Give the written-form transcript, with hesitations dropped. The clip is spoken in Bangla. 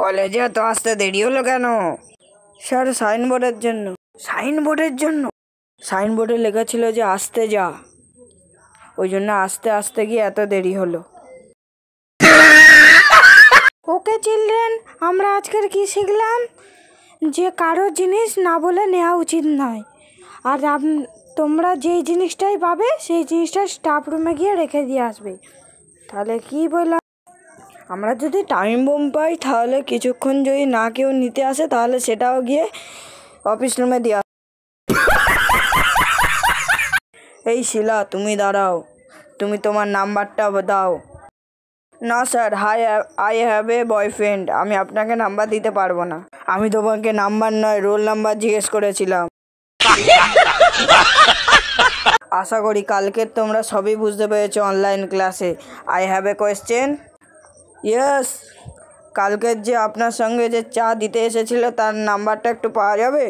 কলেজে তো আসতে দেরি হলো কেন? স্যার সাইনবোর্ডের জন্য। সাইনবোর্ডের জন্য? সাইনবোর্ডে লেখা ছিল যে আসতে যা, ওই জন্য আসতে আসতে গিয়ে এত দেরি হলো। ওকে চিলড্রেন, আমরা আজকের কি শিখলাম? যে কারো জিনিস না বলে নেওয়া উচিত নয়। আর তোমরা যেই জিনিসটাই পাবে সেই জিনিসটা স্টাফ রুমে গিয়ে রেখে দিয়ে আসবে। তাহলে কি বললাম? আমরা যদি টাইম বোম পাই তাহলে কিছুক্ষণ যদি না কেউ নিতে আসে তাহলে সেটাও গিয়ে অফিস রুমে দেওয়া। এই শিলা, তুমি দাঁড়াও, তুমি তোমার নাম্বারটা দাও। না sir, I have a boyfriend, আমি আপনাকে নাম্বার দিতে পারবো না। আমি তোমাকে নাম্বার নয় রোল নাম্বার জিজ্ঞেস করেছিলাম। আশা করি কালকের তোমরা সবই বুঝতে পেরেছো অনলাইন ক্লাসে। I have a question. Yes, কালকের যে আপনার সঙ্গে যে চা দিতে এসেছিল তার নাম্বারটা একটু পাওয়া যাবে?